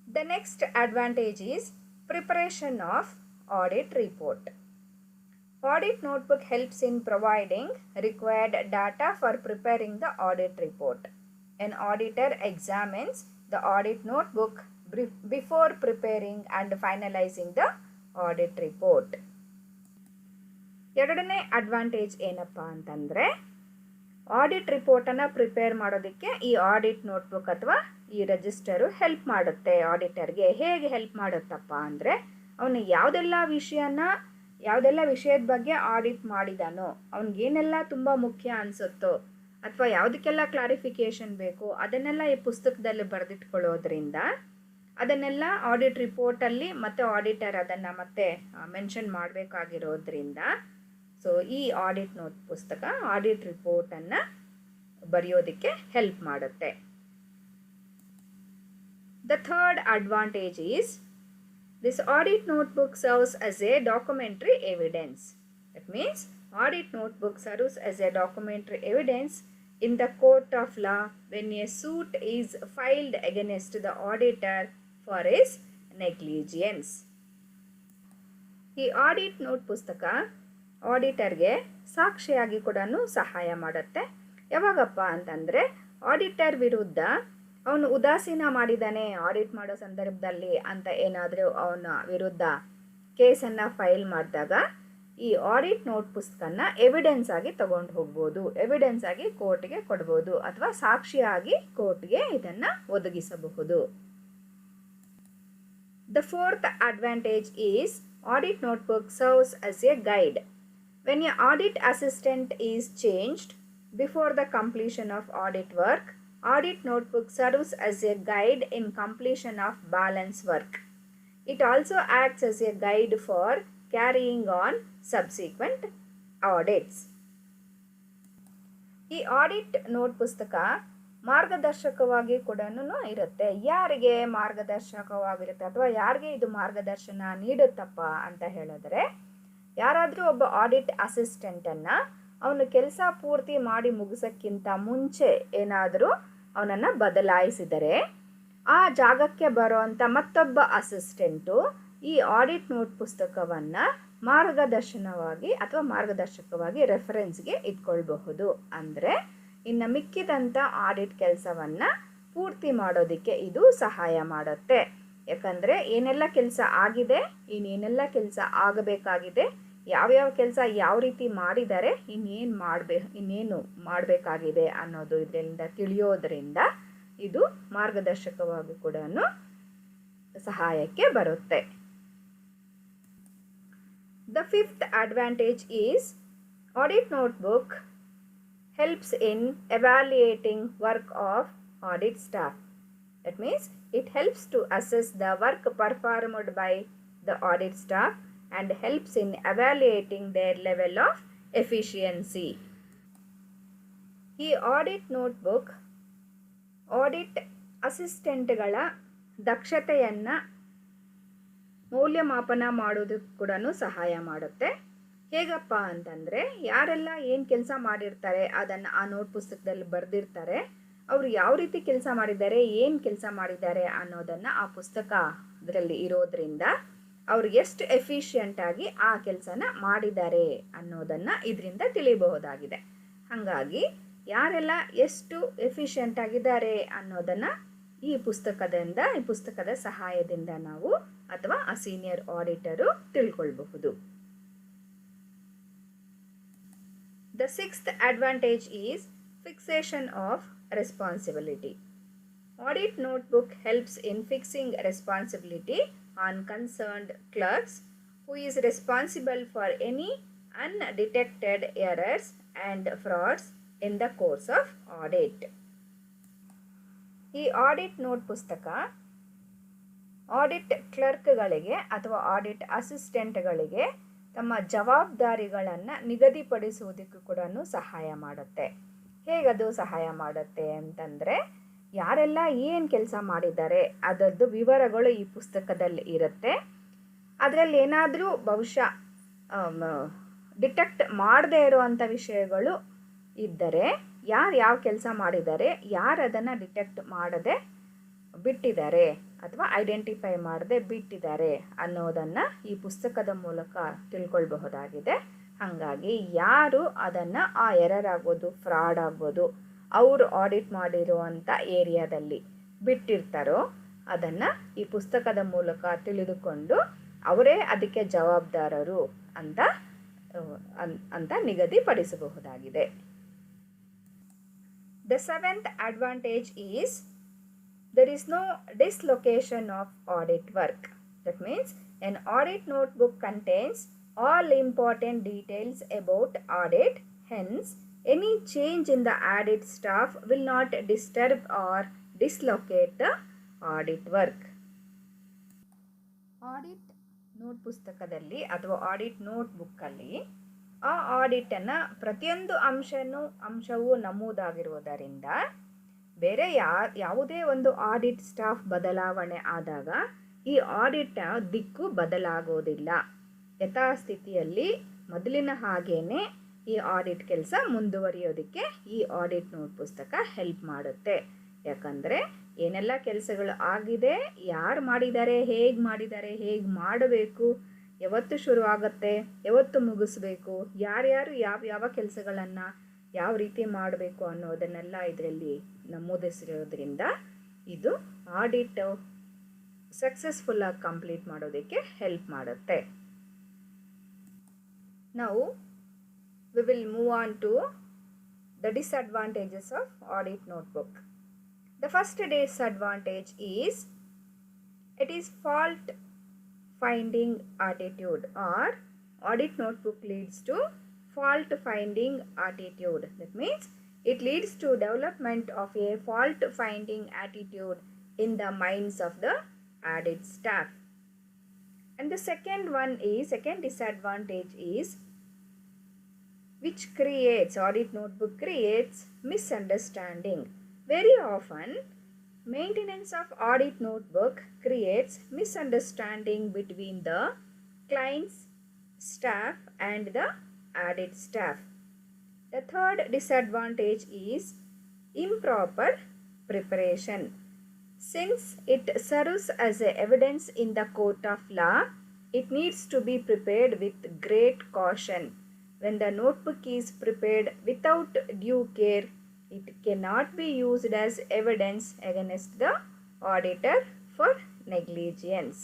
The next advantage is preparation of audit report. Audit notebook helps in providing required data for preparing the audit report. An auditor examines the audit notebook before preparing and finalizing the audit report. ಎರಡನೇ advantage ಏನಪ್ಪ ಅಂತಂದರೆ, audit ರಿಪೋರ್ಟನ್ನು prepare ಮಾಡೋದಕ್ಕೆ ಈ audit notebook ಅಥವಾ ಈ register help ಮಾಡುತ್ತೆ ಆಡಿಟರ್ಗೆ. ಹೇಗೆ help ಮಾಡುತ್ತಪ್ಪ ಅಂದರೆ, ಅವನು ಯಾವುದೆಲ್ಲ ವಿಷಯನ ಯಾವುದೆಲ್ಲ ವಿಷಯದ ಬಗ್ಗೆ ಆಡಿಟ್ ಮಾಡಿದಾನೋ, ಅವನಿಗೇನೆಲ್ಲ ತುಂಬ ಮುಖ್ಯ ಅನಿಸುತ್ತೋ ಅಥವಾ ಯಾವುದಕ್ಕೆಲ್ಲ ಕ್ಲಾರಿಫಿಕೇಷನ್ ಬೇಕು ಅದನ್ನೆಲ್ಲ ಈ ಪುಸ್ತಕದಲ್ಲಿ ಬರೆದಿಟ್ಕೊಳ್ಳೋದ್ರಿಂದ ಅದನ್ನೆಲ್ಲ ಆಡಿಟ್ ರಿಪೋರ್ಟಲ್ಲಿ ಮತ್ತು ಆಡಿಟರ್ ಅದನ್ನು ಮತ್ತೆ ಮೆನ್ಷನ್ ಮಾಡಬೇಕಾಗಿರೋದ್ರಿಂದ ಸೊ ಈ ಆಡಿಟ್ ನೋಟ್ ಪುಸ್ತಕ ಆಡಿಟ್ ರಿಪೋರ್ಟನ್ನು ಬರೆಯೋದಕ್ಕೆ ಹೆಲ್ಪ್ ಮಾಡುತ್ತೆ. The third advantage is this audit notebook serves as a documentary evidence. That means audit notebook serves as a documentary evidence in the court of law when a suit is filed against the auditor for his negligence. ಈ audit note ಪುಸ್ತಕ ಆಡಿಟರ್ಗೆ ಸಾಕ್ಷಿಯಾಗಿ ಕೂಡ ಸಹಾಯ ಮಾಡುತ್ತೆ. ಯಾವಾಗಪ್ಪ ಅಂತಂದರೆ auditor ವಿರುದ್ಧ ಅವನು ಉದಾಸೀನ ಮಾಡಿದ್ದಾನೆ ಆಡಿಟ್ ಮಾಡೋ ಸಂದರ್ಭದಲ್ಲಿ ಅಂತ ಏನಾದರೂ ಅವನ ವಿರುದ್ಧ ಕೇಸನ್ನು ಫೈಲ್ ಮಾಡಿದಾಗ ಈ ಆಡಿಟ್ ನೋಟ್ ಪುಸ್ತಕನ ಎವಿಡೆನ್ಸ್ ಆಗಿ ತಗೊಂಡು ಹೋಗ್ಬೋದು, ಎವಿಡೆನ್ಸ್ ಆಗಿ ಕೋರ್ಟ್ಗೆ ಕೊಡ್ಬೋದು ಅಥವಾ ಸಾಕ್ಷಿಯಾಗಿ ಕೋರ್ಟ್ಗೆ ಇದನ್ನು ಒದಗಿಸಬಹುದು. The fourth advantage is audit notebook serves as a guide. When an audit assistant is changed before the completion of audit work, audit notebook serves as a guide in completion of balance work. It also acts as a guide for carrying on subsequent audits. ಈ audit note ಪುಸ್ತಕ ಮಾರ್ಗದರ್ಶಕವಾಗಿ ಕೂಡ ಇರುತ್ತೆ. ಯಾರಿಗೆ ಮಾರ್ಗದರ್ಶಕವಾಗಿರುತ್ತೆ ಅಥವಾ ಯಾರಿಗೆ ಇದು ಮಾರ್ಗದರ್ಶನ ನೀಡುತ್ತಪ್ಪ ಅಂತ ಹೇಳಿದ್ರೆ, ಯಾರಾದರೂ ಒಬ್ಬ ಆಡಿಟ್ ಅಸಿಸ್ಟೆಂಟನ್ನು ಅವನು ಕೆಲಸ ಪೂರ್ತಿ ಮಾಡಿ ಮುಗಿಸೋಕ್ಕಿಂತ ಮುಂಚೆ ಏನಾದರೂ ಅವನನ್ನು ಬದಲಾಯಿಸಿದರೆ ಆ ಜಾಗಕ್ಕೆ ಬರೋವಂಥ ಮತ್ತೊಬ್ಬ ಅಸಿಸ್ಟೆಂಟು ಈ ಆಡಿಟ್ ನೋಟ್ ಪುಸ್ತಕವನ್ನು ಮಾರ್ಗದರ್ಶನವಾಗಿ ಅಥವಾ ಮಾರ್ಗದರ್ಶಕವಾಗಿ ರೆಫರೆನ್ಸ್ಗೆ ಇಟ್ಕೊಳ್ಬಹುದು. ಅಂದರೆ ಇನ್ನು ಮಿಕ್ಕಿದಂಥ ಆಡಿಟ್ ಕೆಲಸವನ್ನು ಪೂರ್ತಿ ಮಾಡೋದಕ್ಕೆ ಇದು ಸಹಾಯ ಮಾಡುತ್ತೆ. ಯಾಕಂದರೆ ಏನೆಲ್ಲ ಕೆಲಸ ಆಗಿದೆ, ಇನ್ನೇನೆಲ್ಲ ಕೆಲಸ ಆಗಬೇಕಾಗಿದೆ, ಯಾವ್ಯಾವ ಕೆಲಸ ಯಾವ ರೀತಿ ಮಾಡಿದ್ದಾರೆ, ಇನ್ನೇನು ಮಾಡಬೇಕಾಗಿದೆ ಅನ್ನೋದು ಇದರಿಂದ ತಿಳಿಯೋದ್ರಿಂದ ಇದು ಮಾರ್ಗದರ್ಶಕವಾಗಿ ಕೂಡ ಸಹಾಯಕ್ಕೆ ಬರುತ್ತೆ. The fifth advantage is audit notebook helps in evaluating work of audit staff. That means it helps to assess the work performed by the audit staff and helps in evaluating their level of efficiency. ಈ audit notebook audit ಅಸಿಸ್ಟೆಂಟ್ಗಳ ದಕ್ಷತೆಯನ್ನು ಮೌಲ್ಯಮಾಪನ ಮಾಡೋದಕ್ಕೆ ಕೂಡ ಸಹಾಯ ಮಾಡುತ್ತೆ. ಹೇಗಪ್ಪ ಅಂತಂದರೆ, ಯಾರೆಲ್ಲ ಏನು ಕೆಲಸ ಮಾಡಿರ್ತಾರೆ ಅದನ್ನು ಆ ನೋಟ್ ಪುಸ್ತಕದಲ್ಲಿ ಬರೆದಿರ್ತಾರೆ, ಅವರು ಯಾವ ರೀತಿ ಕೆಲಸ ಮಾಡಿದ್ದಾರೆ, ಏನು ಕೆಲಸ ಮಾಡಿದ್ದಾರೆ ಅನ್ನೋದನ್ನು ಆ ಪುಸ್ತಕ ಅದರಲ್ಲಿ ಇರೋದ್ರಿಂದ ಅವರು ಎಷ್ಟು ಎಫಿಷಿಯೆಂಟಾಗಿ ಆ ಕೆಲಸನ ಮಾಡಿದ್ದಾರೆ ಅನ್ನೋದನ್ನು ಇದರಿಂದ ತಿಳಿಯಬಹುದಾಗಿದೆ. ಹಾಗಾಗಿ ಯಾರೆಲ್ಲ ಎಷ್ಟು ಎಫಿಷಿಯೆಂಟ್ ಆಗಿದ್ದಾರೆ ಅನ್ನೋದನ್ನು ಈ ಪುಸ್ತಕದ ಸಹಾಯದಿಂದ ನಾವು ಅಥವಾ ಆ ಸೀನಿಯರ್ ಆಡಿಟರು ತಿಳ್ಕೊಳ್ಬಹುದು. The sixth advantage is fixation of responsibility. Audit notebook helps in fixing responsibility on concerned clerks who is responsible for any undetected errors and frauds in the course of audit. ಈ audit note ಪುಸ್ತಕ audit ಕ್ಲರ್ಕ್ಗಳಿಗೆ ಅಥವಾ audit ಅಸಿಸ್ಟೆಂಟ್ಗಳಿಗೆ ತಮ್ಮ ಜವಾಬ್ದಾರಿಗಳನ್ನು ನಿಗದಿಪಡಿಸುವುದಕ್ಕೂ ಕೂಡ ಸಹಾಯ ಮಾಡುತ್ತೆ. ಹೇಗದು ಸಹಾಯ ಮಾಡುತ್ತೆ ಅಂತಂದರೆ, ಯಾರೆಲ್ಲ ಏನು ಕೆಲಸ ಮಾಡಿದ್ದಾರೆ ಅದರದ್ದು ವಿವರಗಳು ಈ ಪುಸ್ತಕದಲ್ಲಿ ಇರುತ್ತೆ. ಅದರಲ್ಲಿ ಏನಾದರೂ ಬಹುಶಃ ಡಿಟೆಕ್ಟ್ ಮಾಡದೇ ಇರುವಂಥ ವಿಷಯಗಳು ಇದ್ದರೆ, ಯಾರು ಯಾವ ಕೆಲಸ ಮಾಡಿದ್ದಾರೆ, ಯಾರು ಅದನ್ನು ಡಿಟೆಕ್ಟ್ ಮಾಡದೆ ಬಿಟ್ಟಿದ್ದಾರೆ ಅಥವಾ ಐಡೆಂಟಿಫೈ ಮಾಡದೆ ಬಿಟ್ಟಿದ್ದಾರೆ ಅನ್ನೋದನ್ನು ಈ ಪುಸ್ತಕದ ಮೂಲಕ ತಿಳ್ಕೊಳ್ಬಹುದಾಗಿದೆ. ಹಾಗಾಗಿ ಯಾರು ಅದನ್ನು ಆ ಎರರ್ ಆಗ್ಬೋದು, ಫ್ರಾಡ್ ಆಗ್ಬೋದು, ಅವರು ಆಡಿಟ್ ಮಾಡಿರುವಂಥ ಏರಿಯಾದಲ್ಲಿ ಬಿಟ್ಟಿರ್ತಾರೋ ಅದನ್ನು ಈ ಪುಸ್ತಕದ ಮೂಲಕ ತಿಳಿದುಕೊಂಡು ಅವರೇ ಅದಕ್ಕೆ ಜವಾಬ್ದಾರರು ಅಂತ ನಿಗದಿಪಡಿಸಬಹುದಾಗಿದೆ. The seventh advantage is there is no dislocation of audit work. That means an audit notebook contains all important details about audit. Hence, any change in the audit staff will not disturb or dislocate the audit work. Audit note ಪುಸ್ತಕದಲ್ಲಿ ಅಥವಾ audit note ಬುಕ್ಕಲ್ಲಿ ಆ ಆಡಿಟನ್ನು ಪ್ರತಿಯೊಂದು ಅಂಶವೂ ನಮೂದಾಗಿರುವುದರಿಂದ ಬೇರೆ ಯಾವುದೇ ಒಂದು audit staff ಬದಲಾವಣೆ ಆದಾಗ ಈ ಆಡಿಟ್ ದಿಕ್ಕು ಬದಲಾಗೋದಿಲ್ಲ. ಯಥಾಸ್ಥಿತಿಯಲ್ಲಿ ಮೊದಲಿನ ಹಾಗೇನೆ ಈ ಆಡಿಟ್ ಕೆಲಸ ಮುಂದುವರಿಯೋದಕ್ಕೆ ಈ ಆಡಿಟ್ ನೋಟ್ ಪುಸ್ತಕ ಹೆಲ್ಪ್ ಮಾಡುತ್ತೆ. ಯಾಕಂದರೆ ಏನೆಲ್ಲ ಕೆಲಸಗಳು ಆಗಿದೆ, ಯಾರು ಮಾಡಿದ್ದಾರೆ, ಹೇಗೆ ಮಾಡಬೇಕು, ಯಾವತ್ತು ಶುರು ಆಗುತ್ತೆ, ಯಾವತ್ತು ಮುಗಿಸ್ಬೇಕು, ಯಾರ್ಯಾರು ಯಾವ ಕೆಲಸಗಳನ್ನು ಯಾವ ರೀತಿ ಮಾಡಬೇಕು ಅನ್ನೋದನ್ನೆಲ್ಲ ಇದರಲ್ಲಿ ನಮೂದಿಸಿರೋದ್ರಿಂದ ಇದು ಆಡಿಟ್ ಸಕ್ಸಸ್ಫುಲ್ಲಾಗಿ ಕಂಪ್ಲೀಟ್ ಮಾಡೋದಕ್ಕೆ ಹೆಲ್ಪ್ ಮಾಡುತ್ತೆ. Now we will move on to the disadvantages of audit notebook. The first disadvantage is it is fault finding attitude, or audit notebook leads to fault finding attitude. That means it leads to development of a fault finding attitude in the minds of the audit staff. And the second disadvantage is audit notebook creates misunderstanding. Very often, maintenance of audit notebook creates misunderstanding between the client's staff and the audit staff. The third disadvantage is improper preparation. Since it serves as evidence in the court of law, it needs to be prepared with great caution. When the notebook is prepared without due care, it cannot be used as evidence against the auditor for negligence.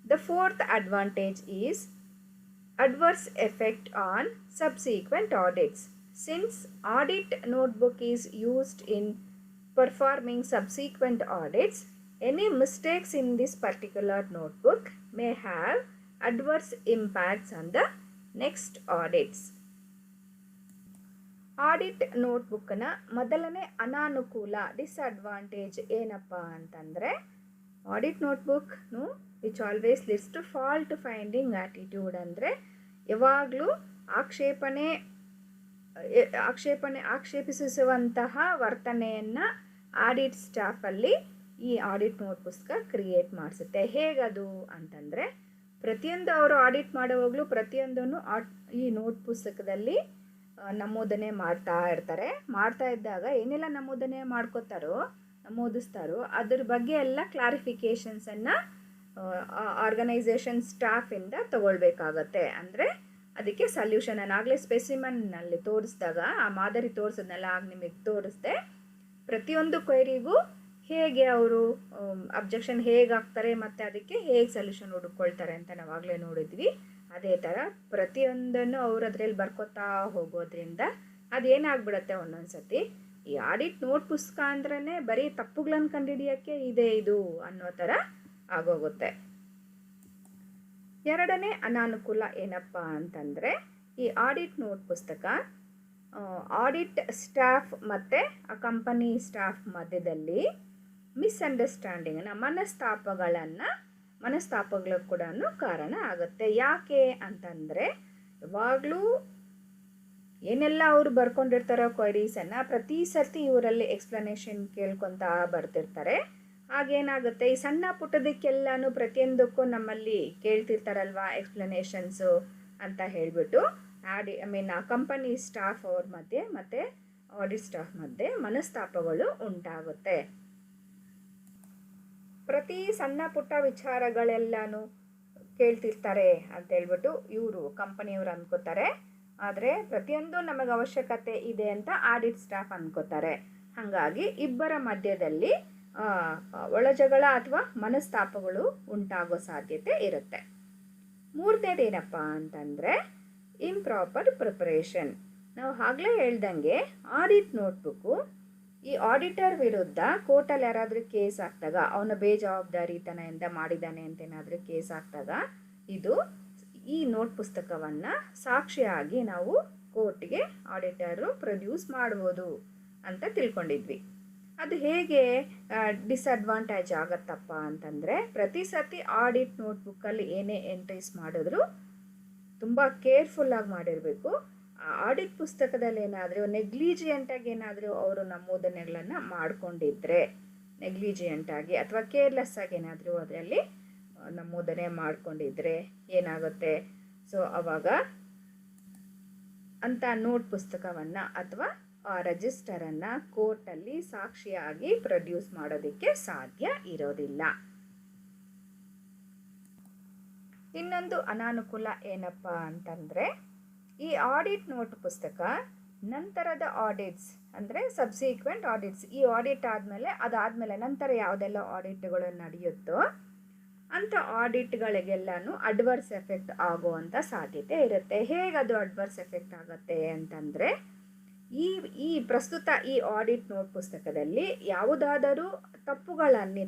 The fourth advantage is adverse effect on subsequent audits. Since audit notebook is used in performing subsequent audits, any mistakes in this particular notebook may have adverse impacts on the next audits. Audit ನೋಟ್ಬುಕ್ನ ಮೊದಲನೇ ಅನಾನುಕೂಲ disadvantage ಏನಪ್ಪ ಅಂತಂದರೆ, audit ನೋಟ್ಬುಕ್ನು which always leads to fault finding attitude. ಅಂದರೆ ಯಾವಾಗಲೂ ಆಕ್ಷೇಪಿಸುವಂತಹ ವರ್ತನೆಯನ್ನು ಆಡಿಟ್ ಸ್ಟಾಫಲ್ಲಿ ಈ ಆಡಿಟ್ ನೋಟ್ ಪುಸ್ತಕ ಕ್ರಿಯೇಟ್ ಮಾಡಿಸುತ್ತೆ. ಹೇಗದು ಅಂತಂದರೆ, ಪ್ರತಿಯೊಂದು ಅವರು ಆಡಿಟ್ ಮಾಡುವಾಗಲೂ ಪ್ರತಿಯೊಂದನ್ನು ಈ ನೋಟ್ ಪುಸ್ತಕದಲ್ಲಿ ನಮೂದನೆ ಮಾಡ್ತಾ ಇದ್ದಾಗ ಏನೆಲ್ಲ ನಮೂದಿಸ್ತಾರೋ ಅದ್ರ ಬಗ್ಗೆ ಎಲ್ಲ ಕ್ಲಾರಿಫಿಕೇಷನ್ಸನ್ನು ಆರ್ಗನೈಸೇಷನ್ ಸ್ಟಾಫಿಂದ ತಗೊಳ್ಬೇಕಾಗತ್ತೆ. ಅಂದರೆ ಅದಕ್ಕೆ ಸಲ್ಯೂಷನ್ ಆಗಲೇ ಸ್ಪೆಸಿಮನ್ನಲ್ಲಿ ತೋರಿಸಿದಾಗ, ಆ ಮಾದರಿ ತೋರಿಸಿದ್ನೆಲ್ಲ ಆಗ ನಿಮಗೆ ತೋರಿಸ್ದೆ, ಪ್ರತಿಯೊಂದು ಕ್ವೈರಿಗೂ ಹೇಗೆ ಅವರು ಅಬ್ಜೆಕ್ಷನ್ ಹೇಗೆ ಹಾಕ್ತಾರೆ ಮತ್ತು ಅದಕ್ಕೆ ಹೇಗೆ ಸೊಲ್ಯೂಷನ್ ಹುಡುಕೊಳ್ತಾರೆ ಅಂತ ನಾವಾಗಲೇ ನೋಡಿದ್ವಿ. ಅದೇ ಥರ ಪ್ರತಿಯೊಂದನ್ನು ಅವರು ಅದರಲ್ಲಿ ಬರ್ಕೋತಾ ಹೋಗೋದ್ರಿಂದ ಅದೇನಾಗ್ಬಿಡುತ್ತೆ, ಒಂದೊಂದು ಸತಿ ಈ ಆಡಿಟ್ ನೋಟ್ ಪುಸ್ತಕ ಅಂದ್ರೇ ಬರೀ ತಪ್ಪುಗಳನ್ನು ಕಂಡುಹಿಡಿಯೋಕ್ಕೆ ಇದು ಅನ್ನೋ ಥರ ಆಗೋಗುತ್ತೆ. ಎರಡನೇ ಅನಾನುಕೂಲ ಏನಪ್ಪ ಅಂತಂದರೆ, ಈ ಆಡಿಟ್ ನೋಟ್ ಪುಸ್ತಕ ಆಡಿಟ್ ಸ್ಟಾಫ್ ಮತ್ತು ಆ ಕಂಪನಿ ಸ್ಟಾಫ್ ಮಧ್ಯದಲ್ಲಿ ಮಿಸ್ಅಂಡರ್ಸ್ಟ್ಯಾಂಡಿಂಗ್ನ ಮನಸ್ತಾಪಗಳು ಕೂಡ ಕಾರಣ ಆಗುತ್ತೆ. ಯಾಕೆ ಅಂತಂದರೆ, ಯಾವಾಗಲೂ ಏನೆಲ್ಲ ಅವರು ಬರ್ಕೊಂಡಿರ್ತಾರೋ ಕ್ವೈರೀಸನ್ನು ಪ್ರತಿ ಸರ್ತಿ ಇವರಲ್ಲಿ ಎಕ್ಸ್ಪ್ಲನೇಷನ್ ಕೇಳ್ಕೊತಾ ಬರ್ತಿರ್ತಾರೆ. ಹಾಗೇನಾಗುತ್ತೆ, ಈ ಸಣ್ಣ ಪುಟ್ಟದಕ್ಕೆಲ್ಲನೂ ಪ್ರತಿಯೊಂದಕ್ಕೂ ನಮ್ಮಲ್ಲಿ ಕೇಳ್ತಿರ್ತಾರಲ್ವ ಎಕ್ಸ್ಪ್ಲನೇಷನ್ಸು ಅಂತ ಹೇಳಿಬಿಟ್ಟು ಆ ಕಂಪನಿ ಸ್ಟಾಫ್ ಅವ್ರ ಮಧ್ಯೆ ಮತ್ತು ಆಡಿಟ್ ಸ್ಟಾಫ್ ಮಧ್ಯೆ ಮನಸ್ತಾಪಗಳು ಉಂಟಾಗುತ್ತೆ. ಪ್ರತಿ ಸಣ್ಣ ಪುಟ್ಟ ವಿಚಾರಗಳೆಲ್ಲನೂ ಕೇಳ್ತಿರ್ತಾರೆ ಅಂತೇಳ್ಬಿಟ್ಟು ಇವರು ಕಂಪನಿಯವರು ಅಂದ್ಕೋತಾರೆ. ಆದರೆ ಪ್ರತಿಯೊಂದು ನಮಗೆ ಅವಶ್ಯಕತೆ ಇದೆ ಅಂತ ಆಡಿಟ್ ಸ್ಟಾಫ್ ಅಂದ್ಕೋತಾರೆ. ಹಾಗಾಗಿ ಇಬ್ಬರ ಮಧ್ಯದಲ್ಲಿ ಒಳಜಗಳ ಅಥವಾ ಮನಸ್ತಾಪಗಳು ಉಂಟಾಗೋ ಸಾಧ್ಯತೆ ಇರುತ್ತೆ. ಮೂರನೇದೇನಪ್ಪ ಅಂತಂದರೆ ಇಂಪ್ರಾಪರ್ ಪ್ರಿಪರೇಷನ್. ನಾವು ಆಗಲೇ ಹೇಳ್ದಂಗೆ ಆಡಿಟ್ ನೋಟ್ಬುಕ್ಕು ಈ ಆಡಿಟರ್ ವಿರುದ್ಧ ಕೋರ್ಟಲ್ಲಿ ಯಾರಾದರೂ ಕೇಸ್ ಹಾಕಿದಾಗ, ಅವನ ಬೇಜವಾಬ್ದಾರಿತನದಿಂದ ಮಾಡಿದ್ದಾನೆ ಅಂತ ಏನಾದರೂ ಕೇಸ್ ಹಾಕಿದಾಗ ಇದು ಈ ನೋಟ್ ಪುಸ್ತಕವನ್ನು ಸಾಕ್ಷಿಯಾಗಿ ನಾವು ಕೋರ್ಟ್ಗೆ ಆಡಿಟರು ಪ್ರೊಡ್ಯೂಸ್ ಮಾಡ್ಬೋದು ಅಂತ ತಿಳ್ಕೊಂಡಿದ್ವಿ. ಅದು ಹೇಗೆ ಡಿಸ್ಅಡ್ವಾಂಟೇಜ್ ಆಗತ್ತಪ್ಪ ಅಂತಂದರೆ, ಪ್ರತಿ ಸತಿ ಆಡಿಟ್ ನೋಟ್ಬುಕ್ಕಲ್ಲಿ ಏನೇ ಎಂಟ್ರೀಸ್ ಮಾಡಿದ್ರು ತುಂಬ ಕೇರ್ಫುಲ್ಲಾಗಿ ಮಾಡಿರಬೇಕು. ಆಡಿಟ್ ಪುಸ್ತಕದಲ್ಲಿ ಏನಾದರೂ ನೆಗ್ಲಿಜಿಯೆಂಟಾಗಿ ಏನಾದರೂ ಅವರು ನಮೂದನೆಗಳನ್ನು ಮಾಡಿಕೊಂಡಿದ್ರೆ, ನೆಗ್ಲಿಜಿಯೆಂಟಾಗಿ ಅಥವಾ ಕೇರ್ಲೆಸ್ ಆಗಿ ಏನಾದರೂ ಅದರಲ್ಲಿ ನಮೂದನೆ ಮಾಡಿಕೊಂಡಿದ್ರೆ ಏನಾಗುತ್ತೆ, ಸೊ ಆವಾಗ ಅಂಥ ನೋಟ್ ಪುಸ್ತಕವನ್ನು ಅಥವಾ ಆ ರಿಜಿಸ್ಟರನ್ನು ಕೋರ್ಟಲ್ಲಿ ಸಾಕ್ಷಿಯಾಗಿ ಪ್ರೊಡ್ಯೂಸ್ ಮಾಡೋದಕ್ಕೆ ಸಾಧ್ಯ ಇರೋದಿಲ್ಲ. ಇನ್ನೊಂದು ಅನಾನುಕೂಲ ಏನಪ್ಪ ಅಂತಂದರೆ, ಈ ಆಡಿಟ್ ನೋಟ್ ಪುಸ್ತಕ ನಂತರದ ಆಡಿಟ್ಸ್ ಅಂದರೆ ಸಬ್ಸಿಕ್ವೆಂಟ್ ಆಡಿಟ್ಸ್, ಈ ಆಡಿಟ್ ಅದಾದಮೇಲೆ ನಂತರ ಯಾವುದೆಲ್ಲ ಆಡಿಟ್ಗಳು ನಡೆಯುತ್ತೋ ಅಂಥ ಆಡಿಟ್ಗಳಿಗೆಲ್ಲನೂ ಅಡ್ವರ್ಸ್ ಎಫೆಕ್ಟ್ ಆಗುವಂಥ ಸಾಧ್ಯತೆ ಇರುತ್ತೆ. ಹೇಗದು ಅಡ್ವರ್ಸ್ ಎಫೆಕ್ಟ್ ಆಗುತ್ತೆ ಅಂತಂದರೆ, ಈ ಪ್ರಸ್ತುತ ಈ ಆಡಿಟ್ ನೋಟ್ ಪುಸ್ತಕದಲ್ಲಿ ಯಾವುದಾದರೂ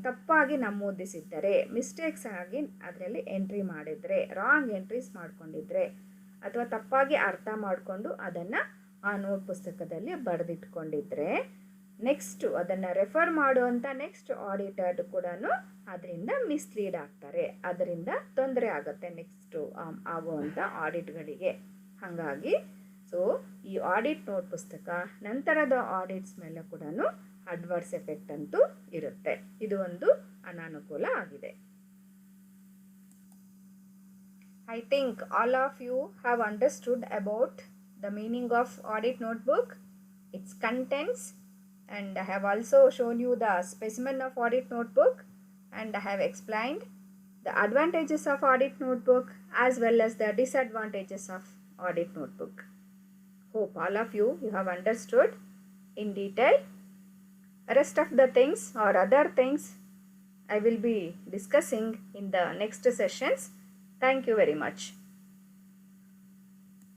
ತಪ್ಪಾಗಿ ನಮೂದಿಸಿದ್ದರೆ, ಮಿಸ್ಟೇಕ್ಸ್ ಆಗಿ ಅದರಲ್ಲಿ ಎಂಟ್ರಿ ಮಾಡಿದರೆ, ರಾಂಗ್ ಎಂಟ್ರೀಸ್ ಮಾಡ್ಕೊಂಡಿದ್ರೆ ಅಥವಾ ತಪ್ಪಾಗಿ ಅರ್ಥ ಮಾಡಿಕೊಂಡು ಅದನ್ನು ಆ ನೋಟ್ ಪುಸ್ತಕದಲ್ಲಿ ಬರೆದಿಟ್ಕೊಂಡಿದ್ರೆ, ನೆಕ್ಸ್ಟು ಅದನ್ನು ರೆಫರ್ ಮಾಡುವಂಥ ನೆಕ್ಸ್ಟ್ ಆಡಿಟರ್ ಕೂಡ ಅದರಿಂದ ಮಿಸ್ಲೀಡ್ ಆಗ್ತಾರೆ, ಅದರಿಂದ ತೊಂದರೆ ಆಗುತ್ತೆ ನೆಕ್ಸ್ಟು ಆಗುವಂಥ ಆಡಿಟ್ಗಳಿಗೆ. ಹಾಗಾಗಿ ಸೊ ಈ ಆಡಿಟ್ ನೋಟ್ ಪುಸ್ತಕ ನಂತರದ ಆಡಿಟ್ಸ್ ಮೇಲೆ ಕೂಡ ಅಡ್ವರ್ಸ್ ಎಫೆಕ್ಟ್ ಅಂತೂ ಇರುತ್ತೆ. ಇದು ಒಂದು ಅನಾನುಕೂಲ ಆಗಿದೆ. I think all of you have understood about the meaning of audit notebook, its contents, and I have also shown you the specimen of audit notebook, and I have explained the advantages of audit notebook as well as the disadvantages of audit notebook. Hope all of you have understood in detail. Rest of the things or other things I will be discussing in the next sessions. Thank you very much.